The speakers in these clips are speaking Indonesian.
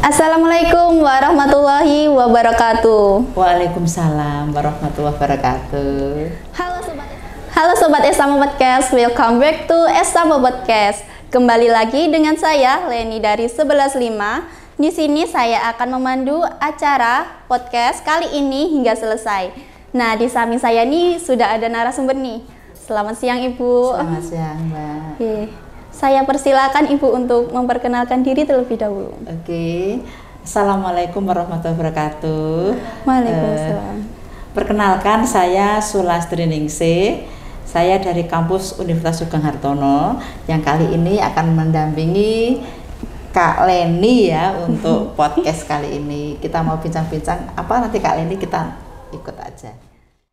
Assalamualaikum warahmatullahi wabarakatuh. Waalaikumsalam warahmatullahi wabarakatuh. Halo sobat Estama Podcast, welcome back to Estama Podcast. Kembali lagi dengan saya Leni dari 11.5. Di sini saya akan memandu acara podcast kali ini hingga selesai. Nah, di samping saya nih sudah ada narasumber nih. Selamat siang Ibu. Selamat siang Mbak. Oke. Saya persilakan Ibu untuk memperkenalkan diri terlebih dahulu. Oke. Assalamualaikum warahmatullahi wabarakatuh. Waalaikumsalam. Perkenalkan, saya Sulastri Ningsih. Saya dari kampus Universitas Sugeng Hartono yang kali ini akan mendampingi Kak Leni ya untuk podcast kali ini. Kita mau bincang-bincang apa nanti Kak Leni, kita ikut aja.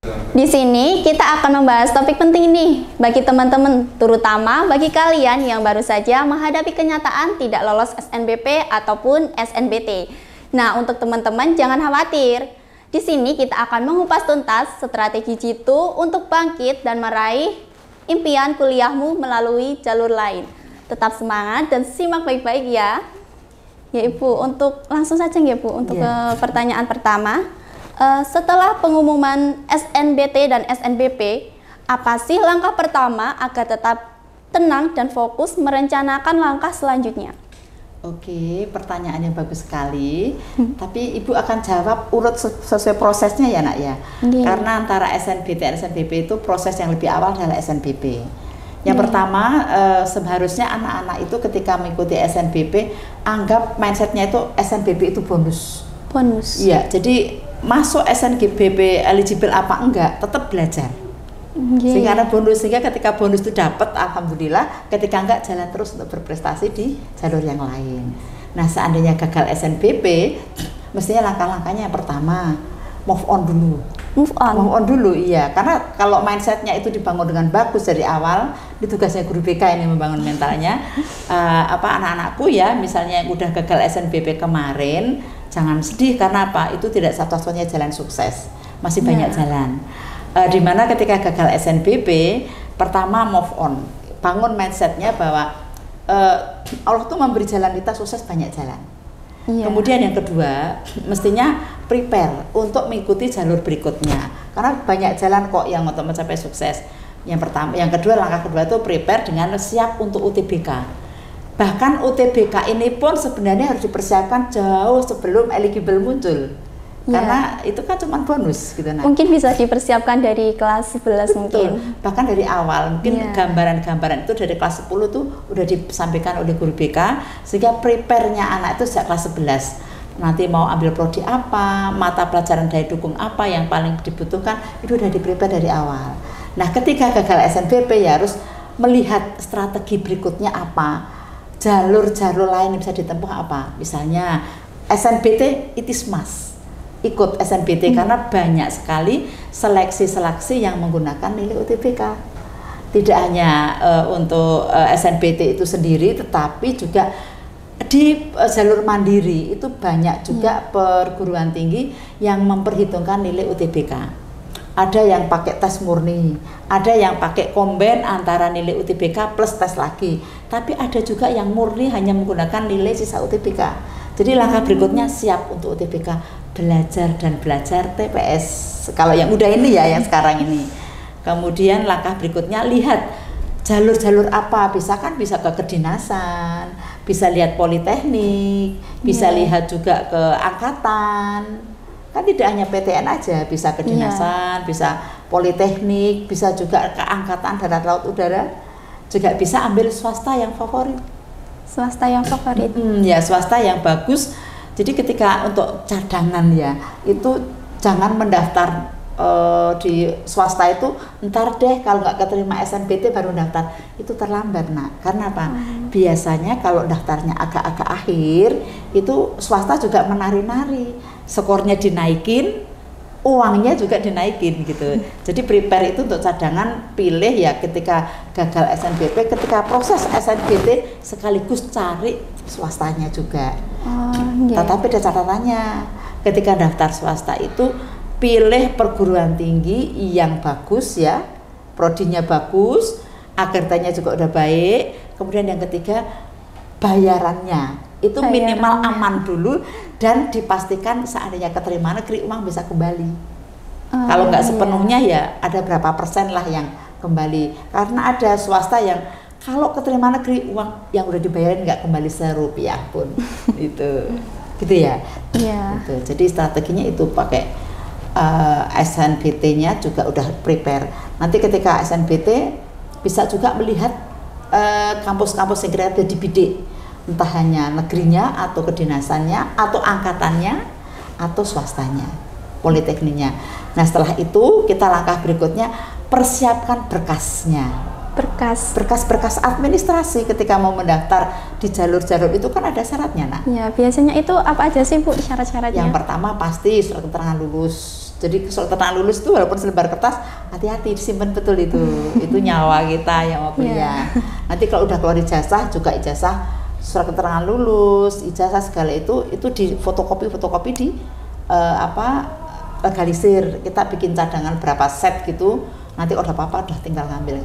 Di sini kita akan membahas topik penting nih bagi teman-teman, terutama bagi kalian yang baru saja menghadapi kenyataan tidak lolos SNBP ataupun SNBT. Nah, untuk teman-teman jangan khawatir. Di sini kita akan mengupas tuntas strategi jitu untuk bangkit dan meraih impian kuliahmu melalui jalur lain. Tetap semangat dan simak baik-baik ya. Ya Ibu, untuk langsung saja ya Bu untuk ke pertanyaan pertama. Setelah pengumuman SNBT dan SNBP, apa sih langkah pertama agar tetap tenang dan fokus merencanakan langkah selanjutnya? Oke, pertanyaan yang bagus sekali. Tapi Ibu akan jawab urut sesuai prosesnya ya Nak ya. Karena antara SNBT dan SNBP itu proses yang lebih awal adalah SNBP. Yang pertama, seharusnya anak-anak itu ketika mengikuti SNBP, anggap mindsetnya itu SNBP itu bonus. Bonus. Iya, jadi masuk SNBP eligible apa enggak, tetap belajar. Sehingga ada bonus, sehingga ketika bonus itu dapat, alhamdulillah. Ketika enggak, jalan terus untuk berprestasi di jalur yang lain. Nah, seandainya gagal SNBP, mestinya langkah-langkahnya yang pertama, move on dulu. Move on dulu, iya. Karena kalau mindsetnya itu dibangun dengan bagus dari awal, ini tugasnya guru BK ini membangun mentalnya. Anak-anakku ya, misalnya yang udah gagal SNBP kemarin, jangan sedih karena apa? Itu tidak satu-satunya jalan sukses, masih banyak jalan. Dimana ketika gagal SNBP, pertama move on, bangun mindsetnya bahwa Allah tuh memberi jalan kita sukses banyak jalan. Kemudian yang kedua, mestinya prepare untuk mengikuti jalur berikutnya, karena banyak jalan kok yang untuk mencapai sukses. Yang pertama, yang kedua, langkah kedua itu prepare dengan siap untuk UTBK. Bahkan UTBK ini pun sebenarnya harus dipersiapkan jauh sebelum eligible muncul. Karena itu kan cuma bonus gitu. Nah, mungkin bisa dipersiapkan dari kelas 11 mungkin. Bahkan dari awal, mungkin gambaran-gambaran itu dari kelas 10 tuh udah disampaikan oleh guru BK, sehingga prepare-nya anak itu sejak kelas 11. Nanti mau ambil prodi apa, mata pelajaran daya dukung apa yang paling dibutuhkan, itu udah di-prepare dari awal. Nah, ketika gagal SNBP ya harus melihat strategi berikutnya apa, jalur-jalur lain yang bisa ditempuh apa. Misalnya SNBT, it is must ikut SNBT karena banyak sekali seleksi-seleksi yang menggunakan nilai UTBK. Tidak hanya untuk SNBT itu sendiri, tetapi juga di jalur mandiri itu banyak juga perguruan tinggi yang memperhitungkan nilai UTBK. Ada yang pakai tes murni, ada yang pakai combine antara nilai UTBK plus tes lagi. Tapi ada juga yang murni hanya menggunakan nilai sisa UTBK. Jadi langkah berikutnya siap untuk UTBK, belajar dan belajar TPS. Kalau yang udah ini ya, yang sekarang ini. Kemudian langkah berikutnya lihat jalur-jalur apa, bisa ke kedinasan, bisa lihat politeknik, bisa lihat juga ke angkatan. Kan tidak hanya PTN aja, bisa kedinasan, bisa politeknik, bisa juga ke angkatan darat laut udara, juga bisa ambil swasta yang favorit. Swasta yang favorit. Ya, swasta yang bagus. Jadi ketika untuk cadangan ya, itu jangan mendaftar di swasta itu ntar deh kalau nggak keterima SNBT baru daftar, itu terlambat Nak. Karena apa? Biasanya kalau daftarnya agak-agak akhir, itu swasta juga menari-nari, skornya dinaikin, uangnya juga dinaikin gitu. Jadi prepare itu untuk cadangan, pilih ya ketika gagal SNBP, ketika proses SNBT sekaligus cari swastanya juga. Tetapi ada catatannya, ketika daftar swasta itu pilih perguruan tinggi yang bagus ya, prodinya bagus, agartanya juga udah baik. Kemudian yang ketiga, bayarannya itu minimal bayarannya. aman dulu dan dipastikan seandainya keterima negeri uang bisa kembali. Kalau nggak iya. sepenuhnya ya ada berapa persen lah yang kembali. Karena ada swasta yang kalau keterima negeri uang yang udah dibayarin nggak kembali serupiah pun. Itu gitu ya. Iya. Gitu. Jadi strateginya itu pakai SNBT-nya juga udah prepare. Nanti ketika SNBT bisa juga melihat kampus-kampus yang kira-kira dibidik, entah hanya negerinya atau kedinasannya atau angkatannya atau swastanya, politekniknya. Nah setelah itu kita langkah berikutnya persiapkan berkasnya. Berkas-berkas administrasi ketika mau mendaftar di jalur-jalur itu kan ada syaratnya, nak. Ya, biasanya itu apa aja sih Bu syarat-syaratnya? Yang pertama pasti surat keterangan lulus. Jadi surat keterangan lulus itu walaupun selebar kertas, hati-hati disimpan betul itu. Itu nyawa kita yang mau kuliah. Nanti kalau udah keluar ijazah juga ijazah, surat keterangan lulus, ijazah segala itu di fotokopi di legalisir. Kita bikin cadangan berapa set gitu. Nanti udah apa-apa udah tinggal ngambil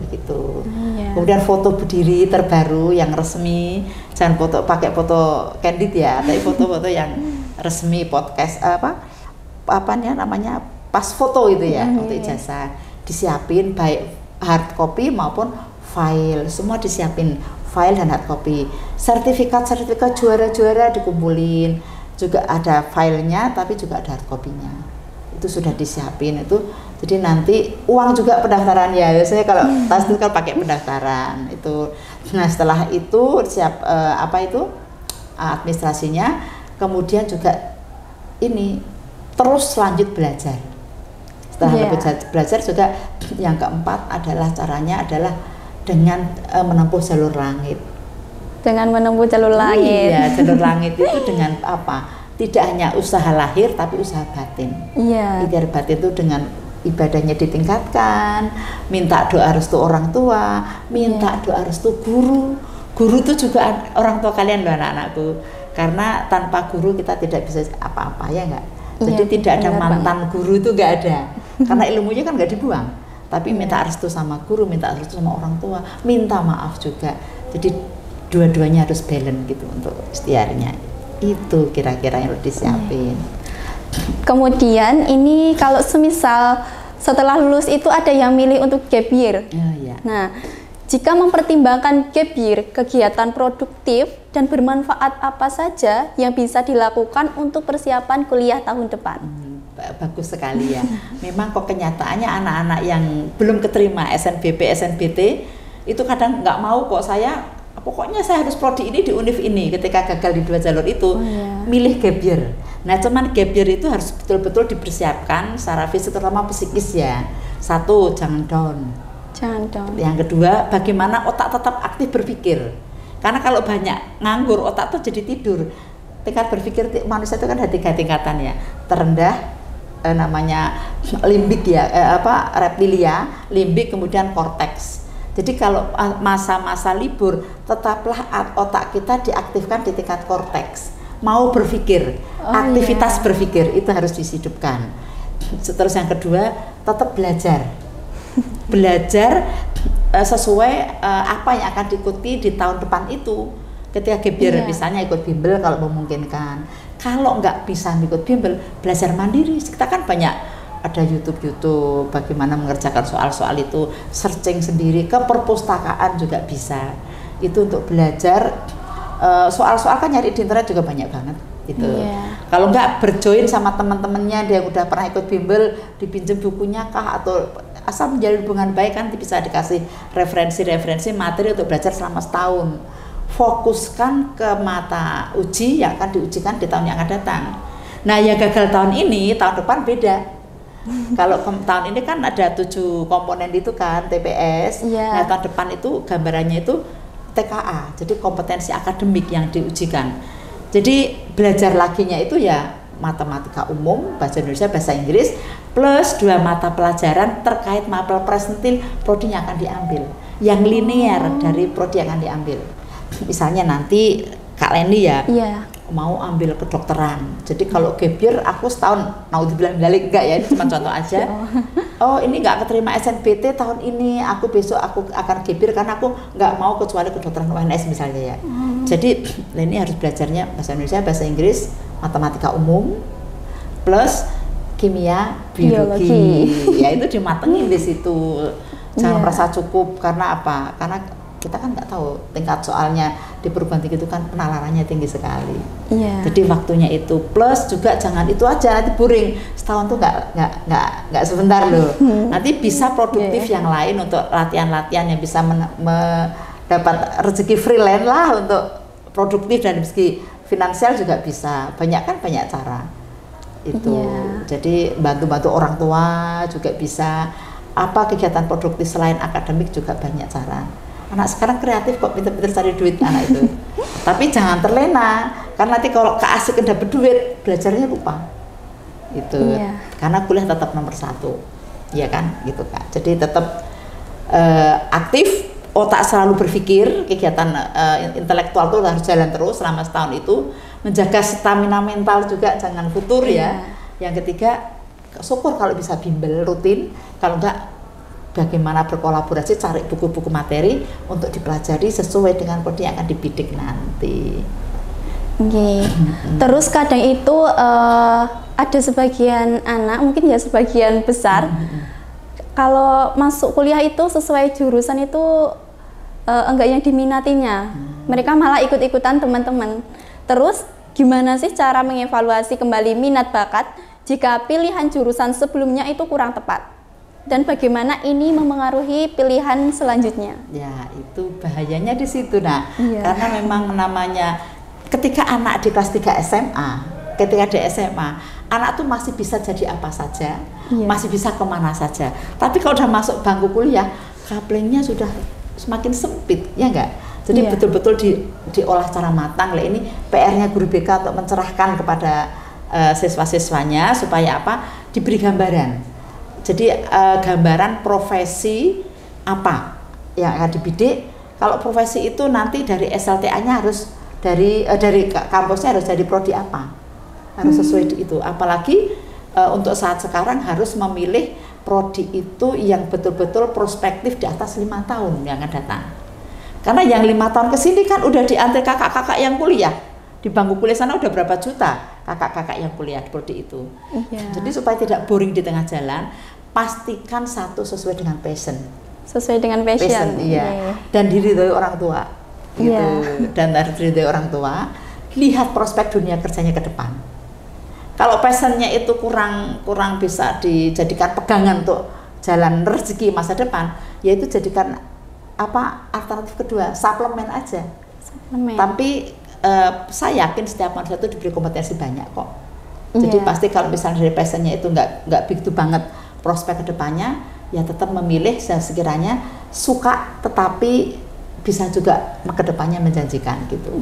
gitu. Kemudian foto berdiri terbaru yang resmi, jangan pakai foto candid ya, tapi foto-foto yang resmi podcast namanya pas foto itu ya, foto ijazah disiapin baik hard copy maupun file, semua disiapin file dan hard copy. Sertifikat juara dikumpulin, juga ada filenya tapi juga ada hard copy-nya. Itu sudah disiapin itu. Jadi nanti uang juga pendaftaran ya, biasanya kalau tas itu kan pakai pendaftaran itu. Nah setelah itu siap administrasinya, kemudian juga ini terus lanjut belajar. Setelah belajar juga yang keempat adalah caranya adalah dengan menempuh jalur langit. Dengan menempuh jalur langit. Iya, jalur langit itu dengan apa? Tidak hanya usaha lahir tapi usaha batin. Iya. Biar batin itu dengan ibadahnya ditingkatkan, minta doa restu orang tua, minta doa restu guru. Guru itu juga orang tua kalian loh anak-anakku. Karena tanpa guru kita tidak bisa apa-apa ya enggak. Jadi tidak ada mantan guru itu enggak ada. Karena ilmunya kan enggak dibuang. Tapi minta restu sama guru, minta restu sama orang tua, minta maaf juga. Jadi dua-duanya harus balance gitu untuk ikhtiarnya. Itu kira-kira yang harus disiapin. Kemudian ini kalau semisal setelah lulus itu ada yang milih untuk gap year. Nah, jika mempertimbangkan gap year, kegiatan produktif dan bermanfaat apa saja yang bisa dilakukan untuk persiapan kuliah tahun depan? Bagus sekali ya. Memang kok kenyataannya anak-anak yang belum keterima SNBP, SNBT itu kadang nggak mau kok pokoknya saya harus prodi ini di univ ini ketika gagal di 2 jalur itu milih gap year. Nah cuman gap year itu harus betul-betul dipersiapkan secara fisik terutama psikis ya. 1, jangan down. Yang kedua, bagaimana otak tetap aktif berpikir. Karena kalau banyak nganggur otak tuh jadi tidur. Tingkat berpikir manusia itu kan ada 3 tingkatan ya. Terendah namanya limbik ya, reptilia, limbik kemudian korteks. Jadi kalau masa-masa libur tetaplah otak kita diaktifkan di tingkat korteks. Mau berpikir, aktivitas berpikir itu harus dihidupkan. Terus yang kedua, tetap belajar. Belajar sesuai apa yang akan diikuti di tahun depan itu. Ketika gap year misalnya ikut bimbel kalau memungkinkan. Kalau nggak bisa ikut bimbel, belajar mandiri. Kita kan banyak ada YouTube bagaimana mengerjakan soal-soal itu, searching sendiri, ke perpustakaan juga bisa. Itu untuk belajar soal-soal kan nyari di internet juga banyak banget gitu. Kalau nggak berjoin sama teman-temannya dia udah pernah ikut bimbel, dipinjam bukunya kah atau asal menjalin hubungan baik kan bisa dikasih referensi materi untuk belajar selama setahun. Fokuskan ke mata uji yang akan diujikan di tahun yang akan datang. Nah yang gagal tahun ini, tahun depan beda. Kalau tahun ini kan ada 7 komponen itu kan TPS. Nah tahun depan itu gambarannya itu TKA, jadi kompetensi akademik yang diujikan. Jadi belajar laginya itu ya matematika umum, bahasa Indonesia, bahasa Inggris, plus 2 mata pelajaran terkait mapel presentil prodi yang akan diambil, yang linear dari prodi yang akan diambil. Misalnya nanti Kak Leni ya mau ambil kedokteran. Jadi kalau gap year aku setahun, naudzubillah enggak ya, ini cuma contoh aja. oh ini nggak keterima SNBT tahun ini, aku besok aku akan gebir karena aku nggak mau kecuali kedokteran UNS misalnya ya. Jadi ini harus belajarnya bahasa Indonesia, bahasa Inggris, matematika umum, plus kimia, biologi. Ya itu dimatengin di situ. Jangan merasa cukup karena apa? Karena kita kan nggak tahu tingkat soalnya di perguruan tinggi itu kan penalarannya tinggi sekali. Jadi waktunya itu plus juga jangan itu aja nanti boring setahun tuh nggak sebentar loh. Nanti bisa produktif yang lain untuk latihan-latihan yang bisa mendapat rezeki freelance lah untuk produktif dan rezeki finansial juga bisa. Banyak cara itu. Jadi bantu-bantu orang tua juga bisa. Apa kegiatan produktif selain akademik juga banyak cara. Anak sekarang kreatif kok, pinter-pinter cari duit anak itu. Tapi jangan terlena, karena nanti kalau keasikan dapat duit, belajarnya lupa. Itu, karena kuliah tetap nomor 1, ya kan, gitu Kak. Jadi tetap aktif, otak selalu berpikir, kegiatan intelektual itu harus jalan terus selama setahun itu. Menjaga stamina mental juga, jangan futur ya. Yang ketiga, syukur kalau bisa bimbel rutin, kalau enggak bagaimana berkolaborasi, cari buku-buku materi untuk dipelajari sesuai dengan kode yang akan dibidik nanti. Terus kadang itu ada sebagian anak, mungkin ya sebagian besar, kalau masuk kuliah itu sesuai jurusan itu enggak yang diminatinya, mereka malah ikut-ikutan teman-teman. Terus gimana sih cara mengevaluasi kembali minat bakat jika pilihan jurusan sebelumnya itu kurang tepat? Dan bagaimana ini memengaruhi pilihan selanjutnya? Ya, itu bahayanya di situ. Nah, karena memang namanya ketika anak di kelas 3 SMA, ketika di SMA, anak tuh masih bisa jadi apa saja, masih bisa kemana saja. Tapi kalau udah masuk bangku kuliah, couplingnya sudah semakin sempit, ya enggak? Jadi betul-betul diolah secara matang. Lah ini PR-nya guru BK untuk mencerahkan kepada siswa-siswanya supaya apa? Diberi gambaran. Jadi gambaran profesi apa yang akan dibidik. Kalau profesi itu nanti dari SLTA-nya harus dari kampusnya harus dari prodi apa, harus sesuai itu. Apalagi untuk saat sekarang harus memilih prodi itu yang betul-betul prospektif di atas 5 tahun yang akan datang. Karena yang 5 tahun ke sini kan udah diantri kakak-kakak yang kuliah. Di bangku kuliah sana udah berapa juta kakak-kakak yang kuliah di prodi itu. Jadi supaya tidak boring di tengah jalan, pastikan satu sesuai dengan passion. Sesuai dengan passion. Dan diridhoi orang tua. Gitu. Dan harus diridhoi orang tua. Lihat prospek dunia kerjanya ke depan. Kalau passionnya itu kurang bisa dijadikan pegangan untuk jalan rezeki masa depan, yaitu jadikan apa alternatif kedua, suplemen aja. Tapi saya yakin setiap manusia itu diberi kompetensi banyak kok. Jadi pasti kalau misalnya dari passionnya itu nggak begitu banget prospek kedepannya, ya tetap memilih sekiranya suka tetapi bisa juga kedepannya menjanjikan gitu.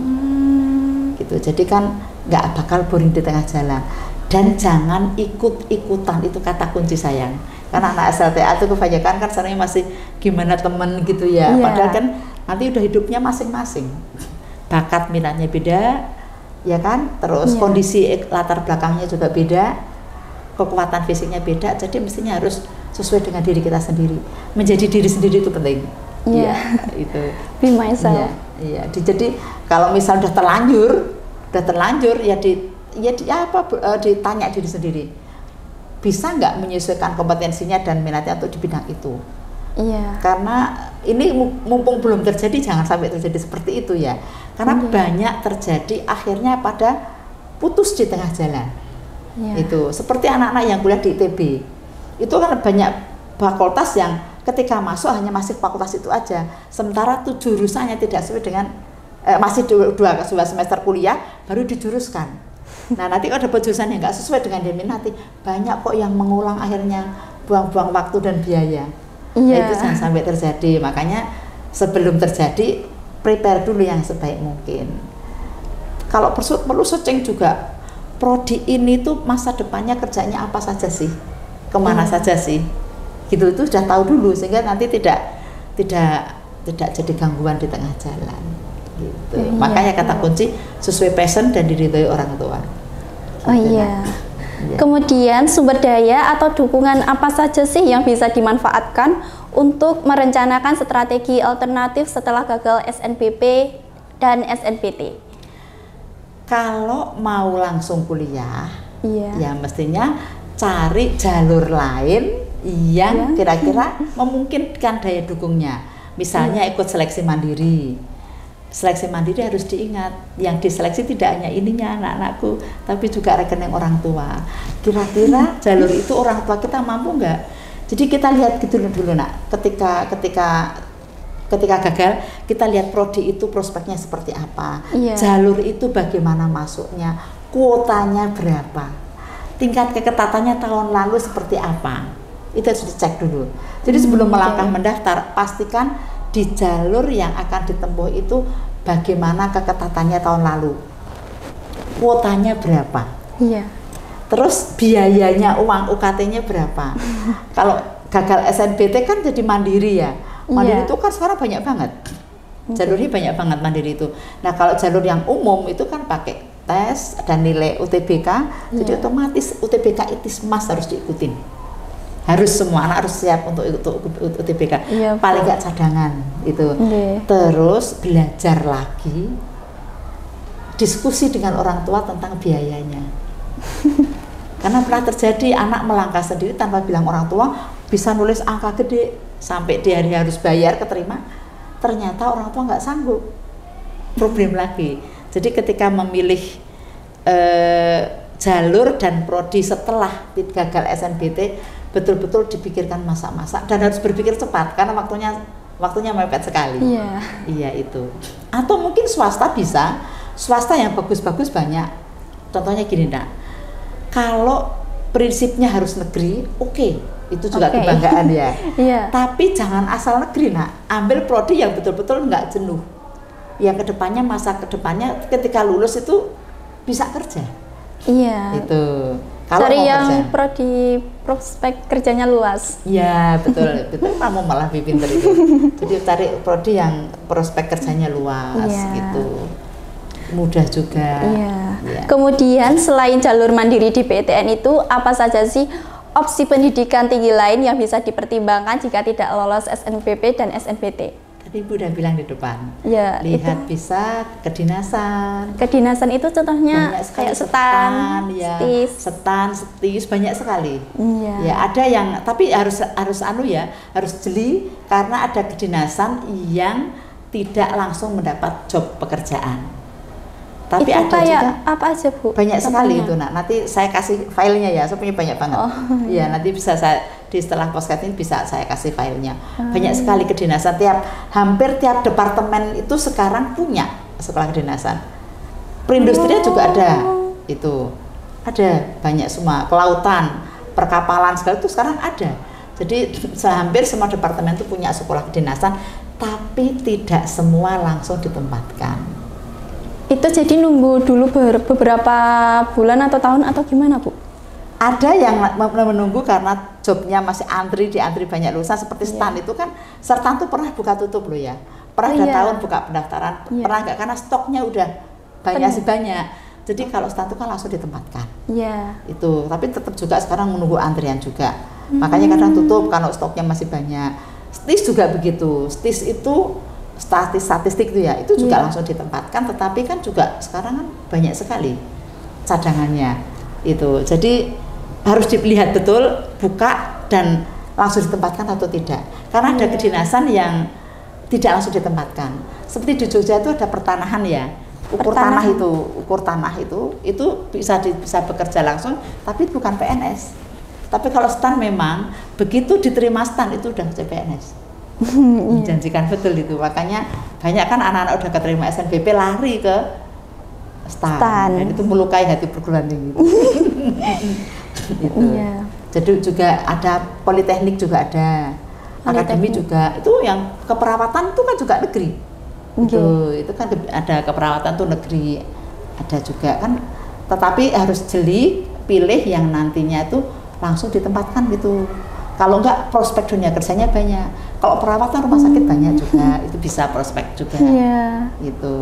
Gitu. Jadi kan nggak bakal boring di tengah jalan. Dan jangan ikut-ikutan, itu kata kunci sayang. Karena anak SLTA itu kebanyakan kan sebenarnya masih gimana temen gitu ya. Padahal kan nanti udah hidupnya masing-masing. Bakat minatnya beda, ya kan? Terus kondisi latar belakangnya juga beda, kekuatan fisiknya beda. Jadi mestinya harus sesuai dengan diri kita sendiri. Menjadi diri sendiri itu penting. Itu. Be myself. Jadi kalau misal udah terlanjur ya ditanya diri sendiri. Bisa nggak menyesuaikan kompetensinya dan minatnya untuk di bidang itu? Karena ini mumpung belum terjadi, jangan sampai terjadi seperti itu ya. Karena banyak terjadi akhirnya pada putus di tengah jalan. Itu seperti anak-anak yang kuliah di ITB. Itu kan banyak fakultas yang ketika masuk hanya masih fakultas itu aja. Sementara tuh jurusannya tidak sesuai dengan masih dua semester kuliah baru dijuruskan. Nah nanti kalau dapat jurusan yang nggak sesuai dengan dia minati, banyak kok yang mengulang akhirnya buang-buang waktu dan biaya. Itu jangan sampai terjadi. Makanya sebelum terjadi, prepare dulu yang sebaik mungkin. Kalau perlu searching juga, prodi ini tuh masa depannya kerjanya apa saja sih, kemana saja sih, gitu itu sudah tahu dulu sehingga nanti tidak jadi gangguan di tengah jalan. Gitu. Makanya kata kunci sesuai passion dan diridhoi orang tua. Kemudian sumber daya atau dukungan apa saja sih yang bisa dimanfaatkan untuk merencanakan strategi alternatif setelah gagal SNBP dan SNBT? Kalau mau langsung kuliah, ya mestinya cari jalur lain yang kira-kira memungkinkan daya dukungnya. Misalnya ikut seleksi mandiri. Seleksi mandiri harus diingat, yang diseleksi tidak hanya ininya anak-anakku, tapi juga rekening orang tua. Kira-kira jalur itu orang tua kita mampu nggak? Jadi kita lihat gitu dulu nak. Ketika gagal, kita lihat prodi itu prospeknya seperti apa, jalur itu bagaimana masuknya, kuotanya berapa, tingkat keketatannya tahun lalu seperti apa. Itu harus dicek dulu. Jadi sebelum melangkah mendaftar, pastikan di jalur yang akan ditempuh itu bagaimana keketatannya tahun lalu, kuotanya berapa, terus biayanya, uang UKT-nya berapa. Kalau gagal SNBT kan jadi mandiri ya, mandiri itu kan sekarang banyak banget, jalurnya banyak banget mandiri itu. Nah kalau jalur yang umum itu kan pakai tes dan nilai UTBK, jadi otomatis UTBK ITISMAS harus diikutin. Harus semua anak harus siap untuk UTBK, paling nggak cadangan itu. Terus belajar lagi, diskusi dengan orang tua tentang biayanya. Karena pernah terjadi anak melangkah sendiri tanpa bilang orang tua, bisa nulis angka gede sampai di hari harus bayar keterima, ternyata orang tua nggak sanggup. Problem lagi. Jadi ketika memilih jalur dan prodi setelah gagal SNBT, betul-betul dipikirkan masak-masak dan harus berpikir cepat karena waktunya mepet sekali. Iya itu. Atau mungkin swasta bisa, swasta yang bagus-bagus banyak. Contohnya gini nak, kalau prinsipnya harus negeri, itu juga kebanggaan ya. Tapi jangan asal negeri nak, ambil prodi yang betul-betul nggak jenuh. Yang kedepannya masa kedepannya ketika lulus itu bisa kerja. Itu. Kalau cari yang prodi prospek kerjanya luas. Iya betul, kamu malah lebih pinter itu. Jadi cari prodi yang prospek kerjanya luas gitu, mudah juga. Kemudian selain jalur mandiri di PTN itu, apa saja sih opsi pendidikan tinggi lain yang bisa dipertimbangkan jika tidak lolos SNBP dan SNBT? Tadi Ibu udah bilang di depan, lihat itu. Bisa kedinasan. Kedinasan itu contohnya kayak setan, setis, banyak sekali. Ya ada yang, tapi harus harus jeli karena ada kedinasan yang tidak langsung mendapat job pekerjaan. Tapi itu ada juga apa aja Bu? Banyak sekali itu nak. Nanti saya kasih filenya ya, saya punya banyak banget. Ya nanti bisa saya di setelah podcast ini bisa saya kasih filenya. Banyak sekali kedinasan, hampir tiap departemen itu sekarang punya sekolah kedinasan. Perindustrian juga ada, itu ada banyak semua, kelautan, perkapalan segala itu sekarang ada. Jadi hampir semua departemen itu punya sekolah kedinasan, tapi tidak semua langsung ditempatkan. Itu jadi nunggu dulu beberapa bulan atau tahun atau gimana Bu? Ada yang menunggu karena jobnya masih antri banyak lulusan seperti STAN itu kan, STAN tuh pernah buka tutup loh ya, pernah tahun buka pendaftaran, pernah nggak karena stoknya udah banyak. Jadi kalau STAN itu kan langsung ditempatkan. Itu, tapi tetap juga sekarang menunggu antrian juga. Makanya kadang tutup kalau stoknya masih banyak. STIS juga begitu. STIS itu statistik itu ya, itu juga langsung ditempatkan, tetapi kan juga sekarang kan banyak sekali cadangannya itu. Jadi harus dilihat betul buka dan langsung ditempatkan atau tidak. Karena ada kedinasan yang tidak langsung ditempatkan. Seperti di Jogja itu ada pertanahan ya, ukur tanah itu bisa bekerja langsung, tapi bukan PNS. Tapi kalau STAN memang begitu diterima STAN itu udah CPNS. Menjanjikan betul itu, makanya banyak kan anak-anak udah keterima SNBP lari ke STAN. Dan itu melukai hati perguruan tinggi. Itu. Jadi juga ada politeknik juga ada, akademi juga, itu yang keperawatan itu kan juga negeri. Itu kan ada keperawatan tuh negeri, ada juga kan, tetapi harus jeli pilih yang nantinya itu langsung ditempatkan gitu. Kalau enggak prospek dunia kerjanya banyak. Kalau perawatan rumah sakit banyak juga, itu bisa prospek juga. Gitu.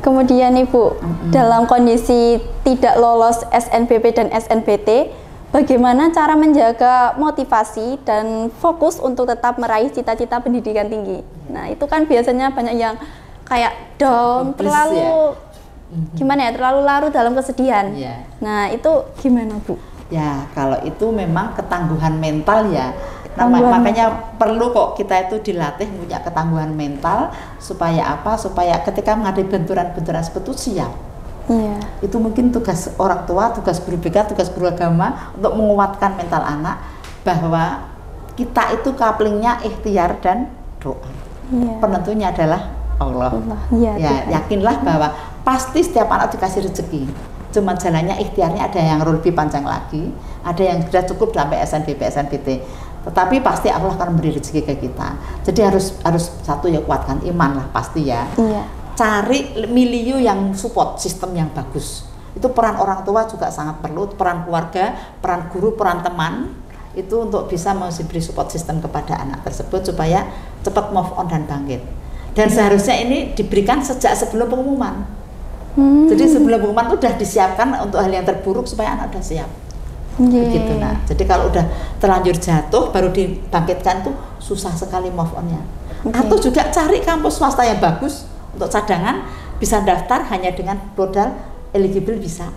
kemudian Ibu, dalam kondisi tidak lolos SNBP dan SNBT, bagaimana cara menjaga motivasi dan fokus untuk tetap meraih cita-cita pendidikan tinggi? Nah, itu kan biasanya banyak yang kayak down, terlalu gimana ya, terlalu larut dalam kesedihan. Nah, itu gimana Bu? Ya, kalau itu memang ketangguhan mental ya. Nah, makanya perlu kok kita itu dilatih punya ketangguhan mental supaya apa? Supaya ketika menghadapi benturan-benturan seperti itu siap. Itu mungkin tugas orang tua, tugas guru BK, tugas guru agama untuk menguatkan mental anak bahwa kita itu couplingnya ikhtiar dan doa. Penentunya adalah Allah. Ya, yakinlah bahwa pasti setiap anak dikasih rezeki. Cuma jalannya ikhtiarnya ada yang lebih panjang lagi, ada yang sudah cukup sampai SNBP, SNBT. Tetapi pasti Allah akan memberi rezeki ke kita. Jadi harus satu ya, kuatkan iman lah pasti ya. Cari milieu yang support sistem yang bagus. Itu peran orang tua juga sangat perlu, peran keluarga, peran guru, peran teman itu untuk bisa memberi support sistem kepada anak tersebut supaya cepat move on dan bangkit. Dan seharusnya ini diberikan sejak sebelum pengumuman. Jadi sebelum pengumuman itu sudah disiapkan untuk hal yang terburuk supaya anak sudah siap. Begitu. Nah, jadi kalau udah terlanjur jatuh baru dibangkitkan tuh susah sekali move on-nya. Atau juga cari kampus swasta yang bagus untuk cadangan, bisa daftar hanya dengan modal eligible bisa.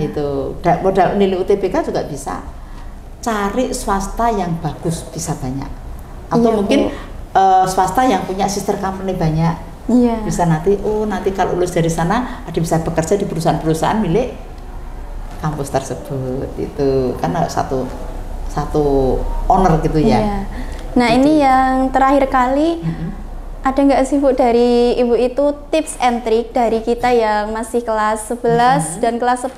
Itu modal nilai UTBK juga bisa. Cari swasta yang bagus bisa banyak. Atau mungkin swasta yang punya sister company banyak. Bisa nanti kalau lulus dari sana ada bisa bekerja di perusahaan-perusahaan milik kampus tersebut. Itu kan satu owner gitu ya. Nah, gitu. Ini yang terakhir kali, ada nggak sih Bu dari Ibu itu tips and trick dari kita yang masih kelas 11 dan kelas 10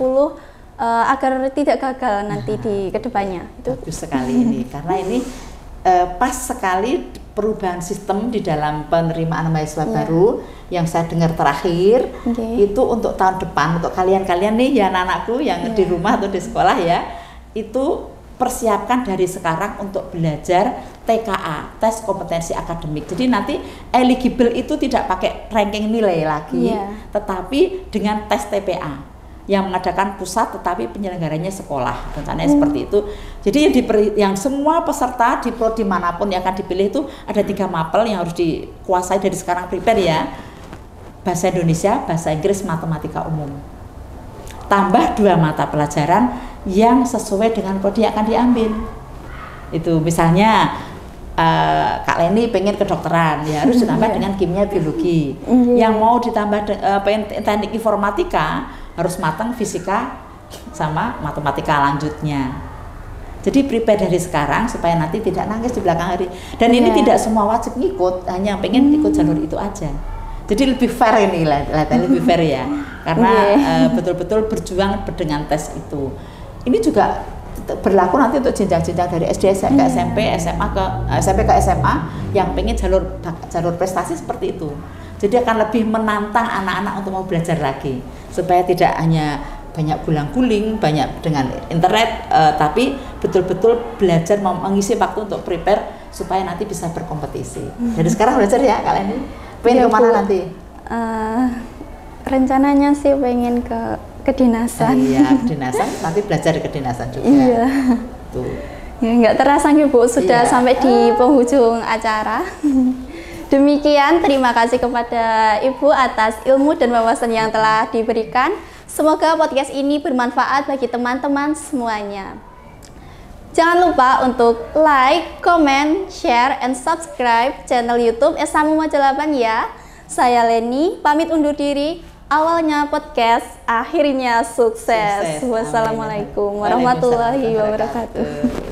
agar tidak gagal nanti di kedepannya? Itu bagus sekali ini karena ini pas sekali perubahan sistem di dalam penerimaan mahasiswa baru yang saya dengar terakhir itu untuk tahun depan, untuk kalian-kalian nih ya anak-anakku yang di rumah atau di sekolah ya, itu persiapkan dari sekarang untuk belajar TKA, tes kompetensi akademik. Jadi nanti eligible itu tidak pakai ranking nilai lagi, tetapi dengan tes TPA yang mengadakan pusat tetapi penyelenggaranya sekolah, rencananya seperti itu. Jadi yang semua peserta di prodi manapun yang akan dipilih itu ada 3 mapel yang harus dikuasai dari sekarang, prepare ya. Bahasa Indonesia, bahasa Inggris, matematika umum. Tambah 2 mata pelajaran yang sesuai dengan prodi yang akan diambil. Itu misalnya Kak Leni pengen kedokteran ya harus ditambah dengan kimia biologi. Yang mau ditambah pengen teknik informatika harus matang fisika sama matematika lanjutnya. Jadi prepare dari sekarang supaya nanti tidak nangis di belakang hari. Dan ini tidak semua wajib ngikut, hanya yang pengen ikut jalur itu aja. Jadi lebih fair ini lah, lebih fair ya. Karena betul-betul berjuang dengan tes itu. Ini juga berlaku nanti untuk jenjang-jenjang dari SD ke SMP, SMP ke SMA yang pengen jalur prestasi seperti itu. Jadi akan lebih menantang anak-anak untuk mau belajar lagi supaya tidak hanya banyak gulang-guling, banyak dengan internet, tapi betul-betul belajar mengisi waktu untuk prepare supaya nanti bisa berkompetisi. Dari sekarang belajar ya kalian ini. Pengen kemana nanti? Rencananya sih pengen ke kedinasan. Iya, kedinasan. Nanti belajar di kedinasan juga. Iya. Tuh. Ya, nggak terasa nih Bu, sudah sampai di penghujung acara. Demikian, terima kasih kepada Ibu atas ilmu dan wawasan yang telah diberikan. Semoga podcast ini bermanfaat bagi teman-teman semuanya. Jangan lupa untuk like, comment, share, and subscribe channel YouTube Esamu Majalapan ya. Saya Leni, pamit undur diri. Awalnya podcast, akhirnya sukses. Wassalamualaikum warahmatullahi wabarakatuh.